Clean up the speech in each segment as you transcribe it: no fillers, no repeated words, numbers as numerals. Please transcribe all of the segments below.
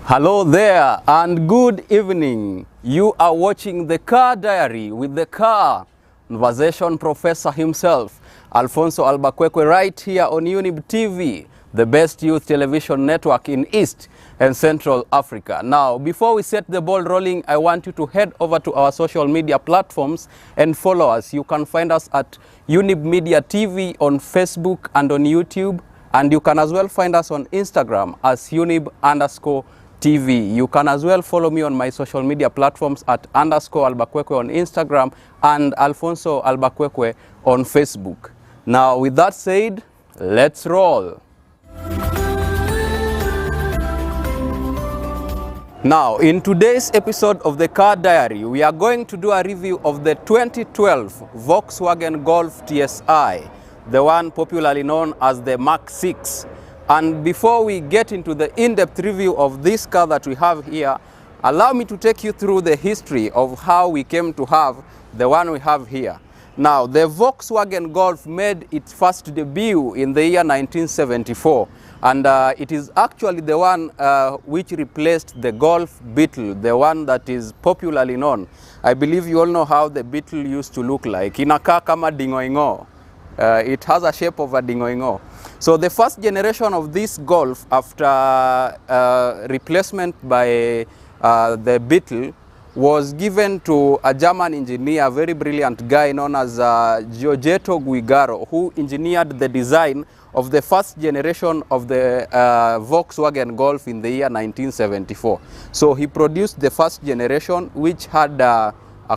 Hello there and good evening. You are watching the Car Diary with the car-nversation professor himself, Alfonso Albuquerque, right here on Younib TV, the best youth television network in East and Central Africa. Now, before we set the ball rolling, I want you to head over to our social media platforms and follow us. You can find us at Younib Media TV on Facebook and on YouTube, and you can as well find us on Instagram as Younib_TV. You can as well follow me on my social media platforms at _Albuquerque on Instagram and Alfonso Albuquerque on Facebook. Now, with that said, let's roll. Now, in today's episode of the Car Diary, we are going to do a review of the 2012 Volkswagen Golf TSI, the one popularly known as the MK6. And before we get into the in-depth review of this car that we have here, allow me to take you through the history of how we came to have the one we have here. Now, the Volkswagen Golf made its first debut in the year 1974, and it is actually the one which replaced the Golf Beetle, the one that is popularly known. I believe you all know how the Beetle used to look like. Inakaa kama dingoingo. It has a shape of a dingoingo. So the first generation of this Golf, after replacement by the Beetle, was given to a German engineer, a very brilliant guy known as Giorgetto Guigaro, who engineered the design of the first generation of the Volkswagen Golf in the year 1974. So he produced the first generation, which had a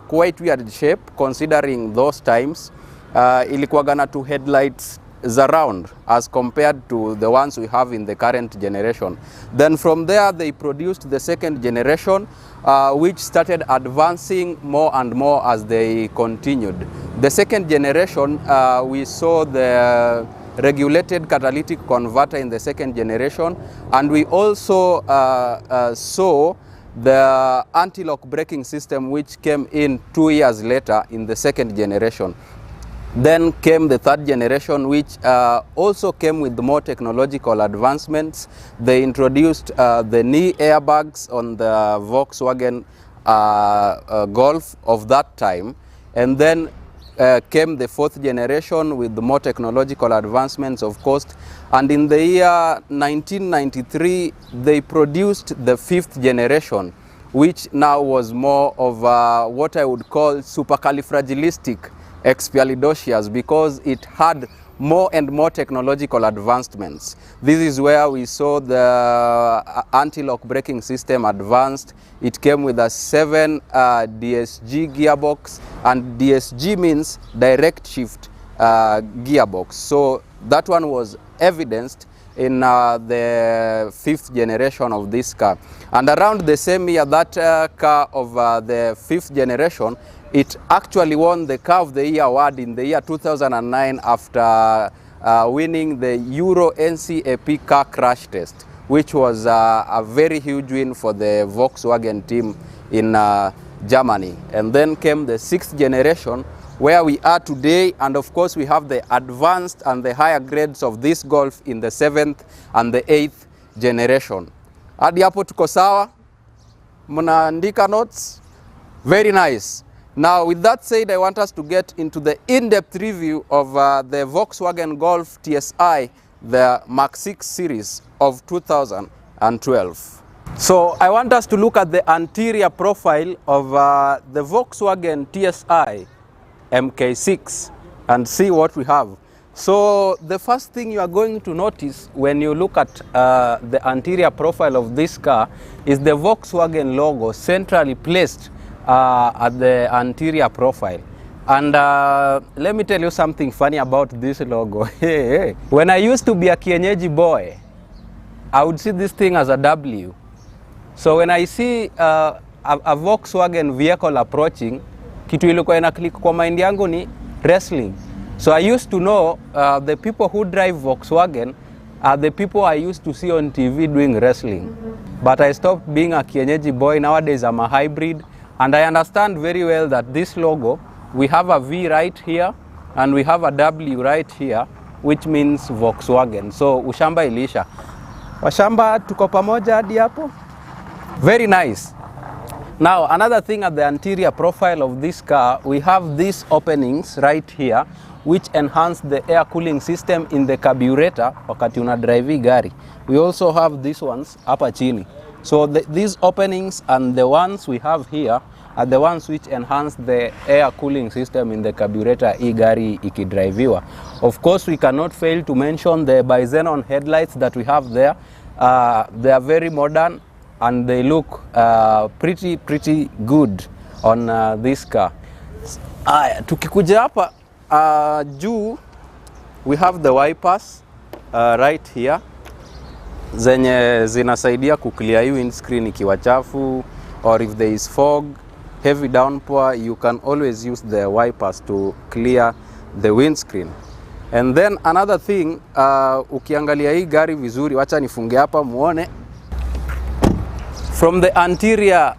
quite weird shape considering those times. Ilikuwaga na two headlights around as compared to the ones we have in the current generation. Then from there they produced the second generation, which started advancing more and more as they continued. The second generation, we saw the regulated catalytic converter in the second generation, and we also saw the anti-lock braking system, which came in 2 years later in the second generation. Then came the third generation, which also came with more technological advancements. They introduced the knee airbags on the Volkswagen Golf of that time. And then came the fourth generation with more technological advancements, of course. And in the year 1993, they produced the fifth generation, which now was more of what I would call supercalifragilistic expialidocious, because it had more and more technological advancements. This is where we saw the anti-lock braking system advanced. It came with a 7 DSG gearbox, and DSG means direct shift gearbox. So that one was evidenced in the fifth generation of this car. And around the same year, that car of the fifth generation, it actually won the Car of the Year award in the year 2009 after winning the Euro NCAP car crash test, which was a very huge win for the Volkswagen team in Germany. And then came the sixth generation, where we are today, and of course we have the advanced and the higher grades of this Golf in the 7th and the 8th generation. Hadi hapo tuko sawa? Mnaandika notes? Very nice. Now, with that said, I want us to get into the in-depth review of the Volkswagen Golf TSI, the MK6 series of 2012. So, I want us to look at the anterior profile of the Volkswagen TSI MK6 and see what we have. So, the first thing you are going to notice when you look at the anterior profile of this car is the Volkswagen logo centrally placed at the anterior profile. And let me tell you something funny about this logo. When I used to be a kienyeji boy, I would see this thing as a W. So when I see a Volkswagen vehicle approaching, kitu ilikuwa ina click kwa mind yangu ni wrestling. So I used to know the people who drive Volkswagen are the people I used to see on TV doing wrestling. But I stopped being a kienyeji boy. Nowadays I'm a hybrid. And I understand very well that this logo, we have a V right here and we have a W right here, which means Volkswagen. So ushamba ilisha. Washamba tuko pamoja hadi hapo? Very nice. Now, another thing at the anterior profile of this car, we have these openings right here which enhance the air cooling system in the carburetor wakati una drive gari. We also have these ones hapa chini. So these openings and the ones we have here are the ones which enhance the air cooling system in the carburetor hii gari ikidriviwa. Of course, we cannot fail to mention the bi-xenon headlights that we have there. They are very modern and they look pretty good on this car. Tukikuja hapa juu, we have the wipers right here zenye zinasaidia kuclear hii windscreen ikiwa chafu, or if there is fog, heavy downpour, you can always use the wipers to clear the windscreen. And then another thing, ukiangalia hii gari vizuri, wacha nifunge hapa muone. From the anterior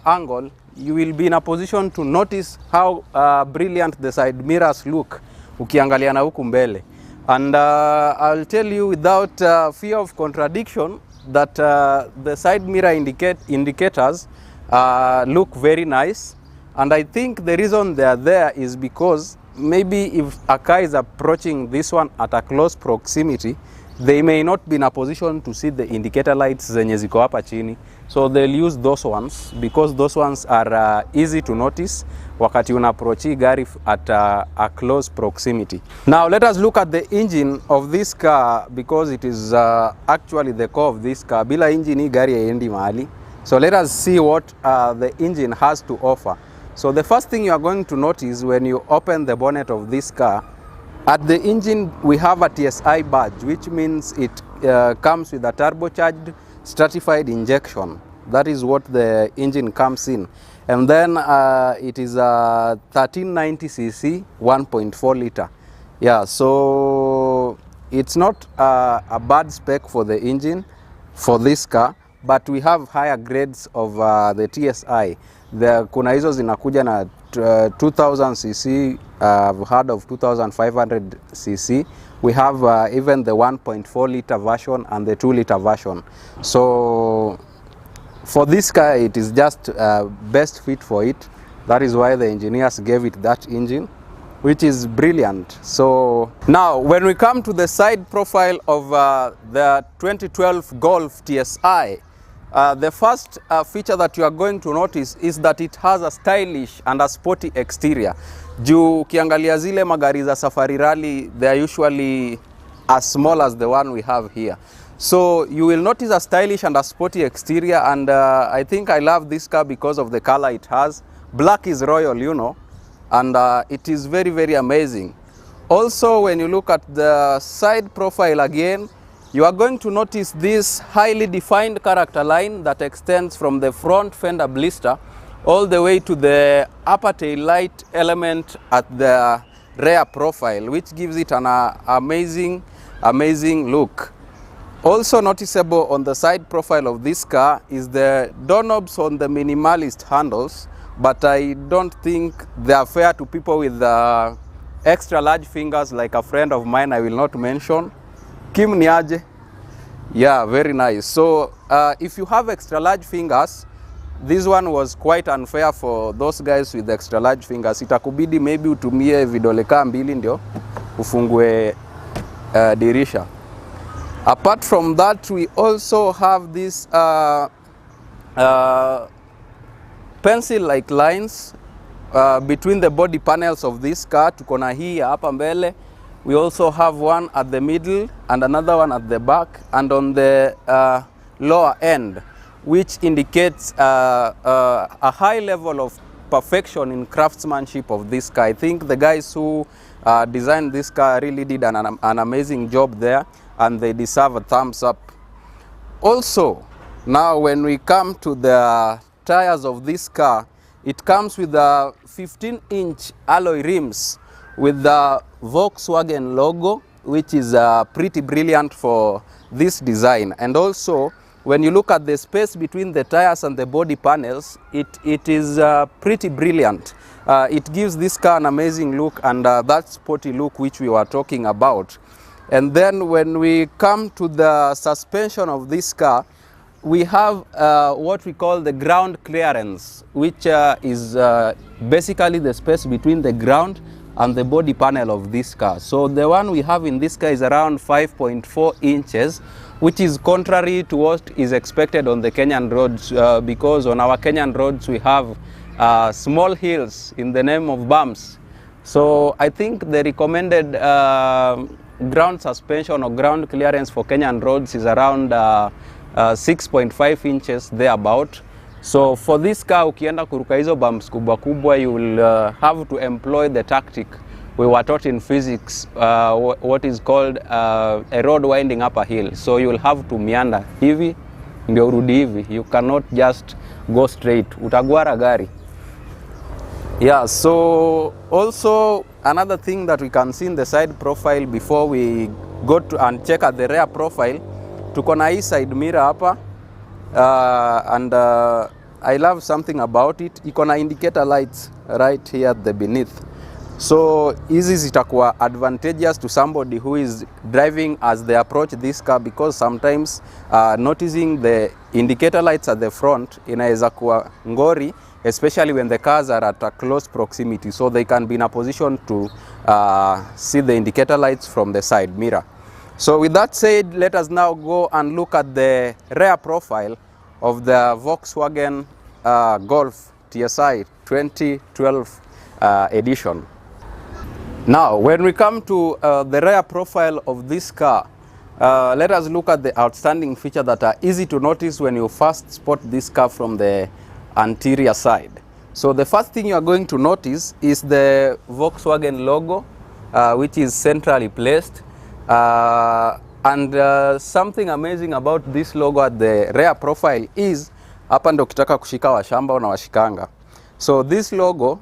angle, you will be in a position to notice how brilliant the side mirrors look ukiangalia na huku mbele. And I'll tell you without fear of contradiction that the side mirror indicators look very nice. And I think the reason they are there is because maybe if a car is approaching this one at a close proximity, they may not be in a position to see the indicator lights zenye ziko hapa chini. So they'll use those ones because those ones are easy to notice wakati una approach gari at a close proximity. Now let us look at the engine of this car because it is actually the core of this car. Bila engine hii gari haiendi mahali. So let us see what the engine has to offer. So the first thing you are going to notice when you open the bonnet of this car, at the engine we have a TSI badge, which means it comes with a turbocharged stratified injection. That is what the engine comes in. And then it is a 1390cc 1.4 liter. Yeah, so it's not a bad spec for the engine for this car, but we have higher grades of the TSI. Kuna hizo zinakuja na 2000cc, I've heard of 2500cc. We have even the 1.4 liter version and the 2 liter version. So for this car, it is just best fit for it. That is why the engineers gave it that engine, which is brilliant. So now when we come to the side profile of the 2012 Golf TSI, the first feature that you are going to notice is that it has a stylish and a sporty exterior. Juu ukiangalia zile magari za safari rally, they are usually as small as the one we have here. So you will notice a stylish and a sporty exterior, and I think I love this car because of the color it has. Black is royal, you know, and it is very amazing. Also, when you look at the side profile again, you are going to notice this highly defined character line that extends from the front fender blister all the way to the upper tail light element at the rear profile, which gives it an amazing look. Also noticeable on the side profile of this car is the doorknobs on the minimalist handles, but I don't think they are fair to people with extra large fingers like a friend of mine I will not mention. Kim niaje? Yeah, very nice. So if you have extra large fingers, this one was quite unfair for those guys with extra large fingers. Itakubidi maybe utumie vidole kaa mbili ndio ufungue dirisha. Apart from that, we also have this pencil-like lines between the body panels of this car. Tuko na hii hapa mbele. We also have one at the middle and another one at the back and on the lower end, which indicates a high level of perfection in craftsmanship of this car. I think the guys who designed this car really did an amazing job there, and they deserve a thumbs up. Also, now when we come to the tires of this car, it comes with a 15-inch alloy rims with the Volkswagen logo, which is pretty brilliant for this design. And also, when you look at the space between the tires and the body panels, it is pretty brilliant. It gives this car an amazing look and that sporty look which we were talking about. And then when we come to the suspension of this car, we have what we call the ground clearance, which is basically the space between the ground and the body panel of this car. So the one we have in this car is around 5.4 inches, which is contrary to what is expected on the Kenyan roads, because on our Kenyan roads we have small hills in the name of bumps. So I think the recommended ground suspension or ground clearance for Kenyan roads is around 6.5 inches thereabout. So for this car, ukienda kuruka hizo bumps kubwa kubwa, you will have to employ the tactic we were taught in physics, what is called a road winding up a hill. So you will have to meander hivi ndio urudi hivi. You cannot just go straight, utagwara gari. Yeah, so also another thing that we can see in the side profile before we go to and check at the rear profile, tuko na hii side mirror hapa, and I love something about it. Iko na indicator lights right here at the beneath. So hizi zitakuwa advantageous to somebody who is driving as they approach this car, because sometimes noticing the indicator lights at the front inaweza kuwa ngori, especially when the cars are at a close proximity, so they can be in a position to see the indicator lights from the side mirror. So with that said, let us now go and look at the rear profile of the Volkswagen Golf TSI 2012 edition. Now, when we come to the rear profile of this car, let us look at the outstanding features that are easy to notice when you first spot this car from the anterior side. So the first thing you are going to notice is the Volkswagen logo, which is centrally placed. And something amazing about this logo at the rear profile is, hapa ndo ukitaka kushika washamba unawashikanga. So this logo,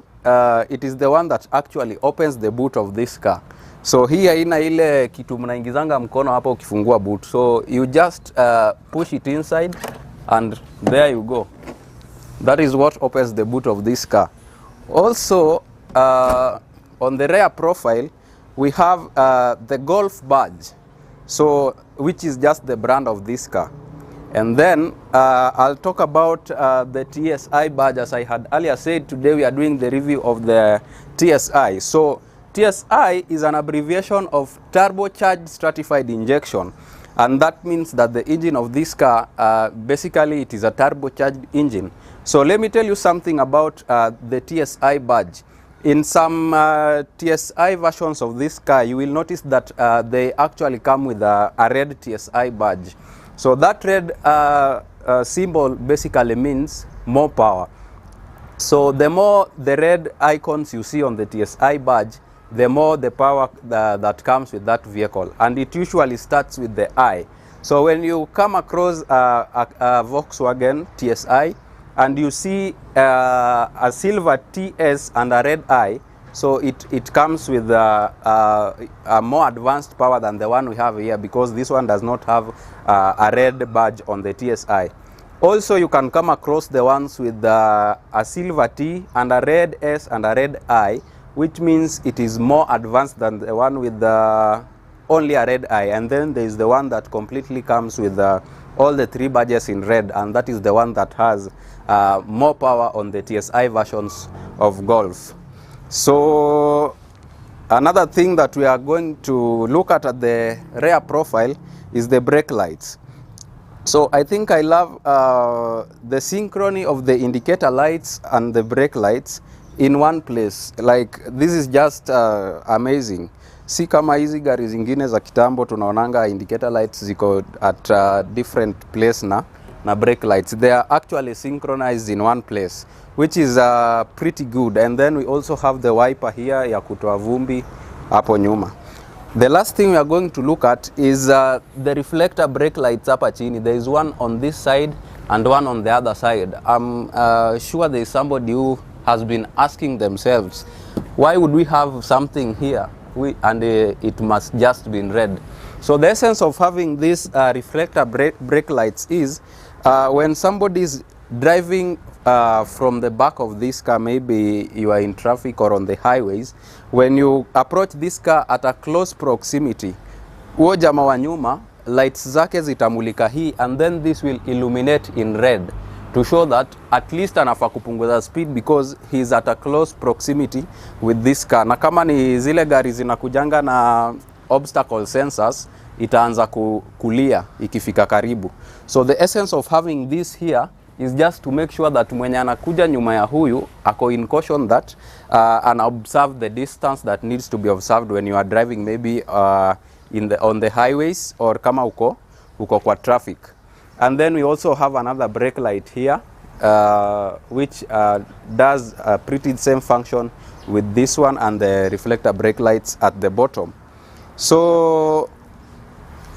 it is the one that actually opens the boot of this car. So hii haina ile kitu mnaingizanga mkono hapa ukifungua boot. So you just push it inside and there you go. That is what opens the boot of this car. Also, on the rear profile, we have the Golf badge, so which is just the brand of this car. And then I'll talk about the TSI badge. As I had earlier said, today we are doing the review of the TSI. So TSI is an abbreviation of turbocharged stratified injection, and that means that the engine of this car, basically it is a turbocharged engine. So let me tell you something about the TSI badge. In some TSI versions of this car, you will notice that they actually come with a red TSI badge. So that red symbol basically means more power. So the more the red icons you see on the TSI badge, the more the power that comes with that vehicle. And it usually starts with the I. So when you come across a Volkswagen TSI and you see a silver TS and a red I, so it comes with a more advanced power than the one we have here, because this one does not have a red badge on the TSI. Also, you can come across the ones with a silver T and a red S and a red I, which means it is more advanced than the one with only a red I. And then there is the one that completely comes with all the three badges in red, and that is the one that has more power on the TSI versions of Golf. So another thing that we are going to look at the rear profile is the brake lights. So I think I love the synchrony of the indicator lights and the brake lights in one place. Like, this is just amazing. Si kama hizi gari zingine za kitambo tunaonanga indicator lights ziko at different place na brake lights. They are actually synchronized in one place, which is pretty good. And then we also have the wiper here ya kutoa vumbi hapo nyuma. The last thing we are going to look at is the reflector brake lights hapa chini. There is one on this side and one on the other side. I'm sure there is somebody who has been asking themselves, why would we have something here and it must just be in red? So the essence of having this reflector brake lights is when somebody is driving from the back of this car, maybe you are in traffic or on the highways, when you approach this car at a close proximity, huo jamaa wa nyuma lights zake zitamulika hii, and then this will illuminate in red to show that at least anafaa kupunguza speed because he is at a close proximity with this car. Na kama ni zile gari zinakujanga na obstacle sensors, itaanza kulia ikifika karibu. So the essence of having this here is just to make sure that mwenye anakuja nyuma ya huyu ako in caution that and observe the distance that needs to be observed when you are driving, maybe on the highways or kama uko kwa traffic. And then we also have another brake light here which does a pretty same function with this one and the reflector brake lights at the bottom. So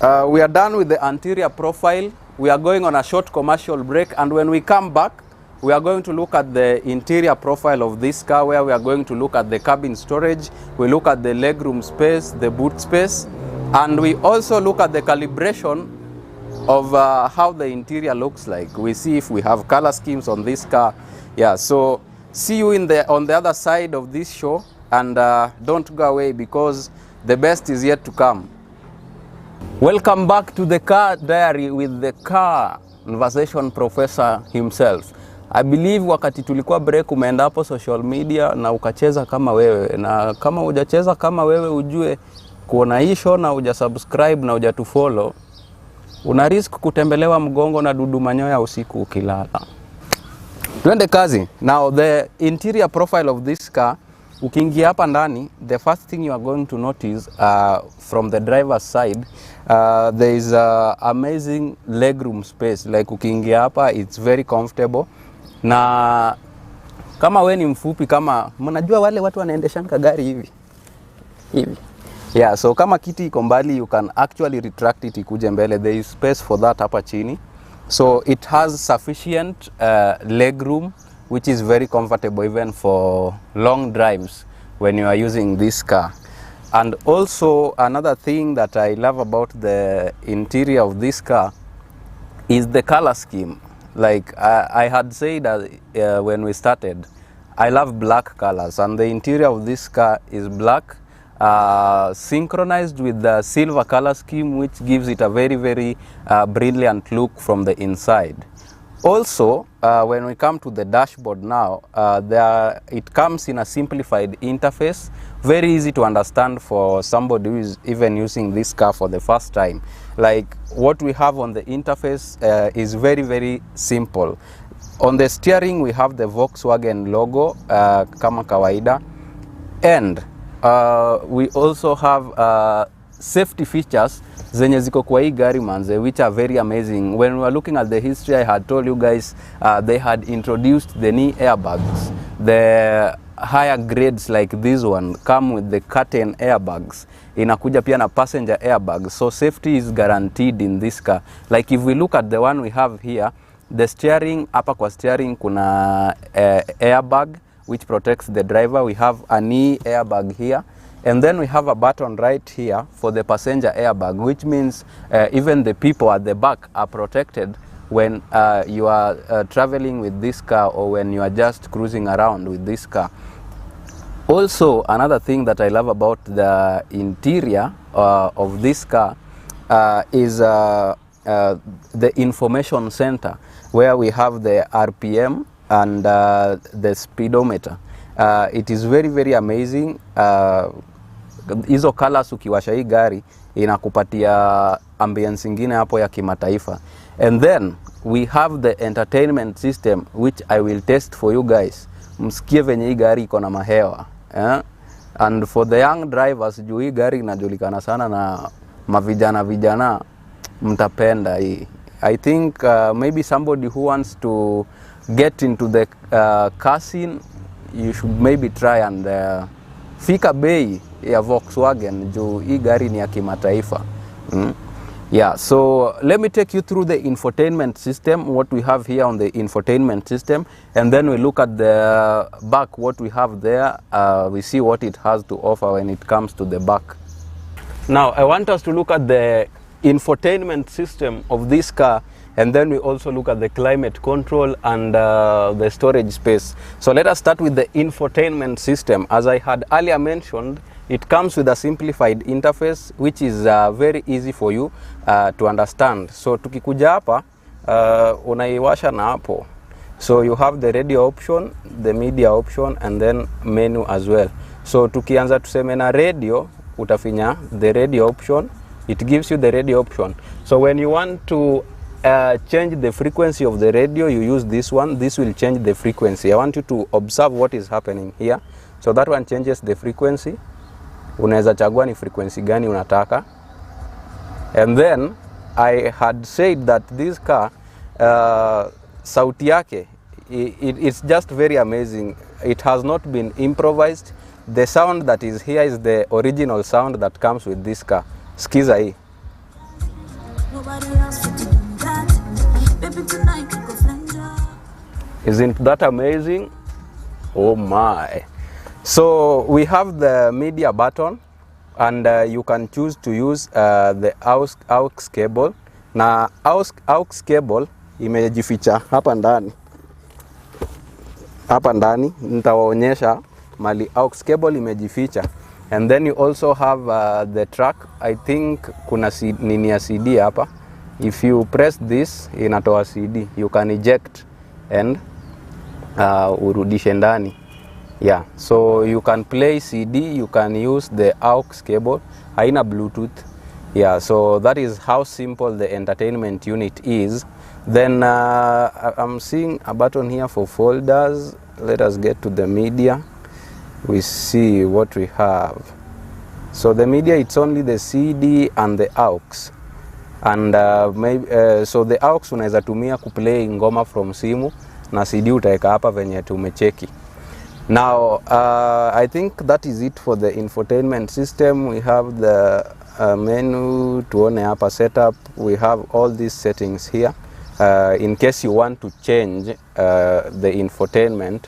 we are done with the anterior profile. We are going on a short commercial break, and when we come back, we are going to look at the interior profile of this car, where we are going to look at the cabin storage, we look at the legroom space, the boot space, and we also look at the calibration of how the interior looks like. We see if we have color schemes on this car. Yeah, so see you on the other side of this show, and don't go away because the best is yet to come. Welcome back to the Car Diary with the car-nversation professor himself. I believe wakati tulikuwa break umeenda hapo social media na ukacheza kama wewe, na kama hujacheza kama wewe ujue kuona hii show na hujasubscribe na hujatufollow, una risk kutembelewa mgongo na dudu manyoya usiku ukilala. Twende kazi. Now the interior profile of this car, ukiingia hapa ndani, the first thing you are going to notice from the driver's side, there is amazing legroom space. Like ukiingia hapa, it's very comfortable. Na kama we ni mfupi, kama mnajua wale watu wanaendeshanga gari hivi. Yeah, so kama kiti iko mbali, you can actually retract it ikuje mbele. There is space for that hapa chini. So it has sufficient legroom, which is very comfortable even for long drives when you are using this car. And also another thing that I love about the interior of this car is the color scheme. Like I had said when we started, I love black colors, and the interior of this car is black, synchronized with the silver color scheme, which gives it a very, very brilliant look from the inside. Also, when we come to the dashboard now, it comes in a simplified interface, very easy to understand for somebody who is even using this car for the first time. Like what we have on the interface is very, very simple. On the steering, we have the Volkswagen logo, kama kawaida, and we also have safety features zenye ziko kwa hii gari manze, which are very amazing. When we were looking at the history, I had told you guys they had introduced the knee airbags. The higher grades like this one come with the curtain airbags. Inakuja pia na passenger airbags. So safety is guaranteed in this car. Like if we look at the one we have here, the steering, hapa kwa steering kuna airbag which protects the driver. We have a knee airbag here. And then we have a button right here for the passenger airbag, which means even the people at the back are protected when you are traveling with this car or when you are just cruising around with this car. Also, another thing that I love about the interior of this car is the information center, where we have the RPM and the speedometer. It is very, very amazing. Hizo colors ukiwasha hii gari inakupatia ambience ingine hapo ya kimataifa. And then we have the entertainment system, which I will test for you guys. Msikie venye hii gari iko na mahewa. And for the young drivers, juu hii gari inajulikana sana na mavijana mtapenda hii. I think maybe somebody who wants to get into the car scene, you should maybe try and fika bei ya Volkswagen juu hii gari ni ya kimataifa. Yeah, so let me take you through the infotainment system, what we have here on the infotainment system, and then we look at the back, what we have there. We see what it has to offer when it comes to the back. Now, I want us to look at the infotainment system of this car, and then we also look at the climate control and the storage space. So let us start with the infotainment system. As I had earlier mentioned, It comes with a simplified interface which is very easy for you to understand. So tukikuja hapa unaiwasha na hapo. So you have the radio option, the media option, and then menu as well. So tukianza tuseme na radio, utafinya the radio option. It gives you the radio option. So when you want to change the frequency of the radio, you use this one. This will change the frequency. I want you to observe what is happening here. So that one changes the frequency. Unaweza chagua ni frequency gani unataka. And then I had said that this car sauti yake, it's just very amazing. It has not been improvised. The sound that is here is the original sound that comes with this car. Skiza hii. Isn't that amazing? Oh my. So we have the media button, and you can choose to use the aux cable. Na aux cable imejificha hapa ndani. Hapa ndani nitawaonyesha mali aux cable imejificha. And then you also have the track. I think kuna nini ya CD hapa. If you press this, inatoa CD. You can eject and urudishe ndani. Yeah, so you can play CD, you can use the aux cable. Haina Bluetooth. Yeah, so that is how simple the entertainment unit is. Then I'm seeing a button here for folders. Let us get to the media. We see what we have. So the media, it's only the CD and the aux. And so the aux unaweza tumia kuplay ngoma from simu, na CD utaeka hapa venye tumecheki. Now I think that is it for the infotainment system. We have the menu, tuone hapa setup. We have all these settings here. In case you want to change the infotainment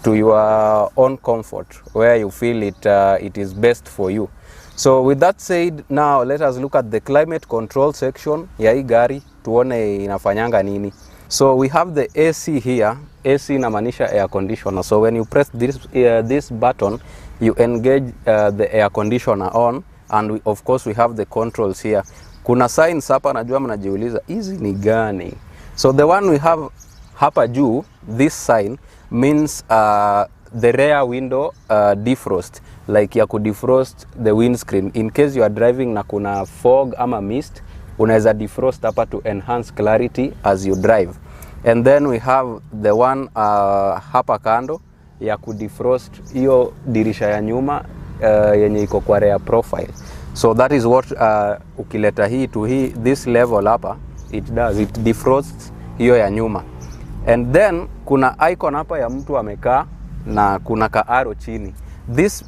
to your own comfort, where you feel it is best for you. So with that said, now let us look at the climate control section ya hii gari, tuone inafanyanga nini. So we have the AC here. AC inamaanisha air conditioner. So when you press this button, you engage the air conditioner on, and of course we have the controls here. Kuna signs hapa, najua mnajiuliza hizi ni gani. So the one we have hapa juu, this sign means the rear window defrost, like ya defrost the windscreen in case you are driving na kuna fog ama mist, unaweza defrost hapa to enhance clarity as you drive. And then we have the one hapa kando ya defrost hiyo dirisha ya nyuma yenye iko kwa rear profile. So that is what ukileta hii to this level hapa, it does, it defrosts hiyo ya nyuma. And then kuna icon hapa ya mtu amekaa na kuna ka arrow chini. This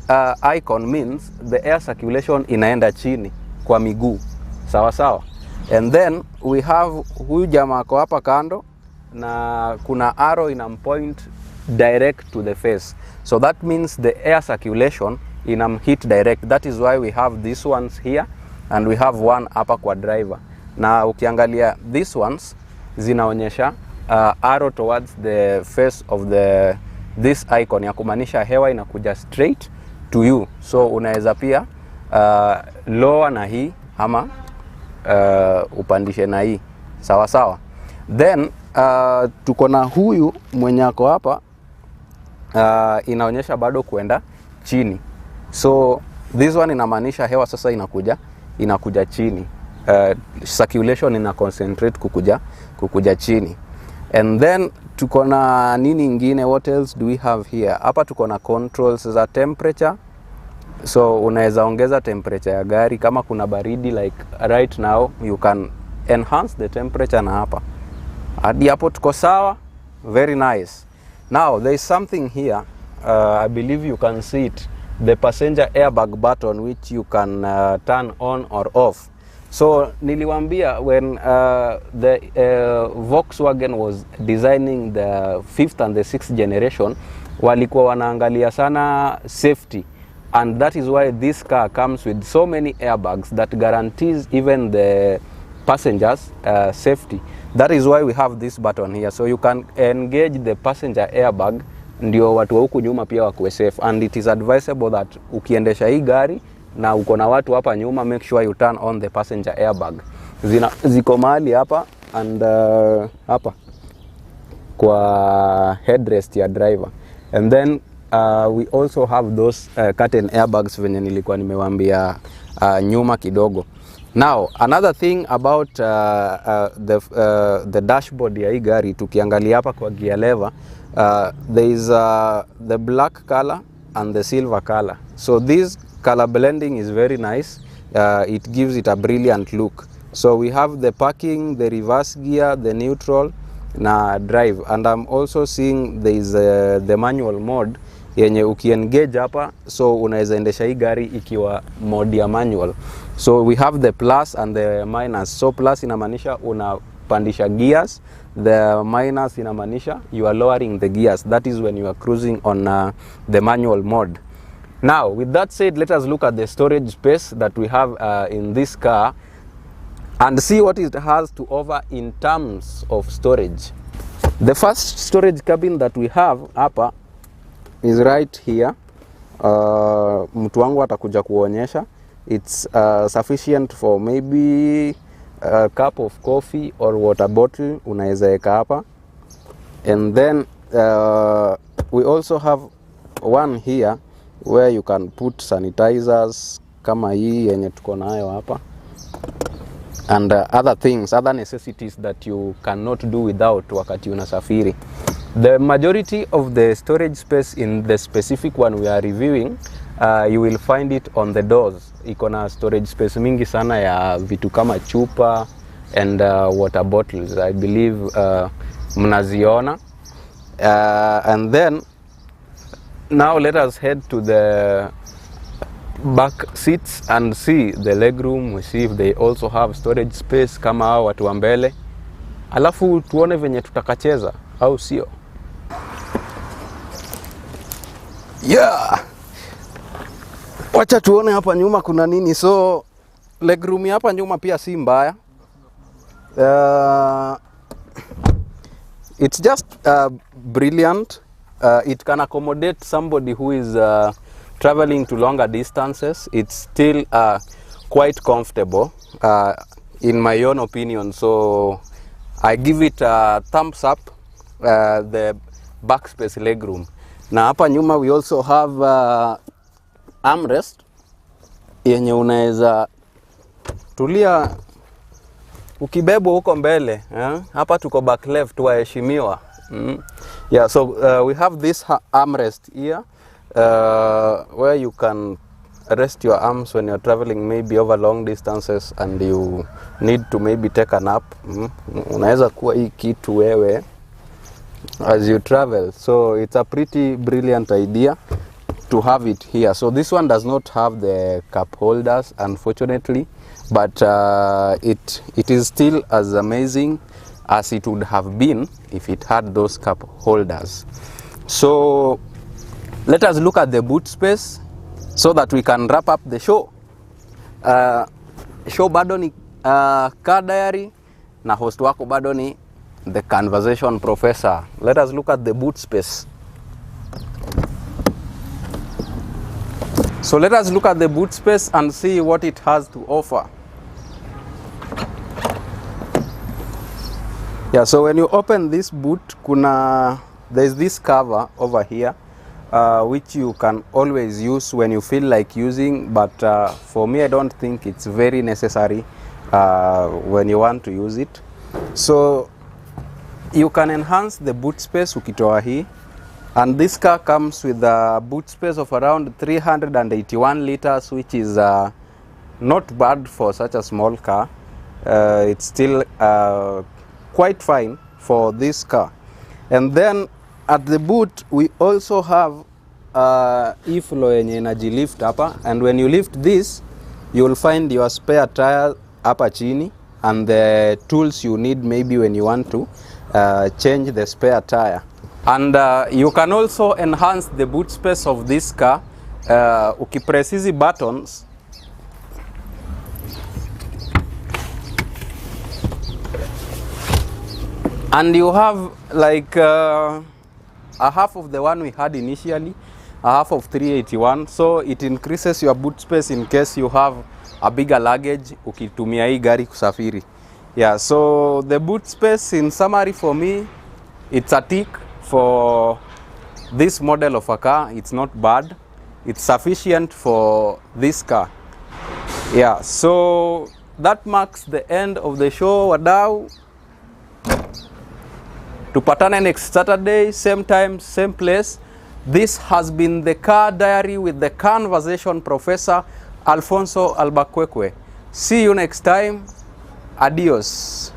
icon means the air circulation inaenda chini kwa miguu. Sawa sawa. And then we have huyu jamaa kwa hapa kando na kuna arrow inampoint direct to the face. So that means the air circulation inamhit direct. That is why we have these ones here and we have one hapa kwa driver. Na ukiangalia these ones zinaonyesha arrow towards the face of this icon ya kumaanisha hewa inakuja straight to you. So unaweza pia lower na hii ama upandishe na hii. Sawa sawa. Then tuko na huyu mwenye ako hapa inaonyesha bado kuenda chini. So this one inamaanisha hewa sasa inakuja chini. Circulation ina concentrate kukuja chini. And then tuko na nini ingine, what else do we have here? Hapa tuko na controls za temperature. So unaweza ongeza temperature ya gari kama kuna baridi, like right now you can enhance the temperature na hapa. Hadi hapo tuko sawa. Very nice. Now there is something here, I believe you can see it, the passenger airbag button, which you can turn on or off. So niliwambia when the Volkswagen was designing the 5th and the 6th generation, walikuwa wanaangalia sana safety, and that is why this car comes with so many airbags that guarantees even the passengers safety. That is why we have this button here. So you can engage the passenger airbag ndio watu wa huku nyuma pia wakuwe safe. And it is advisable that ukiendesha hii gari na uko na watu hapa nyuma, make sure you turn on the passenger airbag. Ziko mahali hapa and hapa kwa headrest ya driver. And then we also have those curtain airbags venye nilikuwa nimewaambia nyuma kidogo. Now another thing about the dashboard ya hii gari, tukiangalia hapa kwa gear lever, there is the black color and the silver color. So this color blending is very nice. It gives it a brilliant look. So we have the parking, the reverse gear, the neutral na drive, and I'm also seeing there is the manual mode yenye ukiengage hapa, so unaweza endesha hii gari ikiwa mode ya manual. So we have the plus and the minus. So plus inamaanisha unapandisha gears, the minus inamaanisha you are lowering the gears. That is when you are cruising on the manual mode. Now with that said, let us look at the storage space that we have in this car and see what it has to offer in terms of storage. The first storage cabin that we have hapa is right here. Mtu wangu atakuja kuonyesha. It's sufficient for maybe a cup of coffee or water bottle, unaweza weka hapa. And then we also have one here where you can put sanitizers kama hii yenye tuko nayo hapa, and other things, other necessities that you cannot do without wakati unasafiri. The majority of the storage space in the specific one we are reviewing, you will find it on the doors. Iko na storage space mingi sana ya vitu kama chupa and water bottles. I believe mnaziona. And then now let us head to the back seats and see the legroom. We see if they also have storage space kama hao watu wa mbele, alafu tuone venye tutakacheza au sio. Yeah, wacha tuone hapa nyuma kuna nini. So legroom hapa nyuma pia si mbaya. It's just brilliant. It can accommodate somebody who is traveling to longer distances. It's still quite comfortable in my own opinion. So I give it a thumbs up, the backspace legroom. Na hapa nyuma we also have armrest yenye unaweza tulia ukibebo huko mbele. Hapa tuko back left, waheshimiwa. Yeah, so we have this armrest here where you can rest your arms when you're traveling maybe over long distances and you need to maybe take a nap. Unaweza kuwa hii kitu wewe as you travel. So it's a pretty brilliant idea to have it here. So this one does not have the cup holders, unfortunately, but it is still as amazing as it would have been if it had those cup holders. So let us look at the boot space so that we can wrap up the show. Show bado ni car diary na host wako bado ni the conversation professor. Let us look at the boot space. So let us look at the boot space and see what it has to offer. Yeah, so when you open this boot, there's this cover over here, which you can always use when you feel like using, but for me I don't think it's very necessary when you want to use it. So you can enhance the boot space ukitoa hii, and this car comes with a boot space of around 381 liters, which is not bad for such a small car. It's still quite fine for this car. And then at the boot we also have e-flow yenye energy lift hapa, and when you lift this you will find your spare tire hapa chini and the tools you need maybe when you want to change the spare tire. And you can also enhance the boot space of this car ukipress hizi buttons. And you have like a half of the one we had initially, a half of 381, so it increases your boot space in case you have a bigger luggage ukitumia hii gari kusafiri. Yeah, so the boot space in summary for me, it's a tick for this model of a car. It's not bad. It's sufficient for this car. Yeah, so that marks the end of the show, wadau. Tupatane next Saturday, same time, same place. This has been the Car Diary with the Conversation Professor Alfonso Albakwekwe. See you next time. Adios.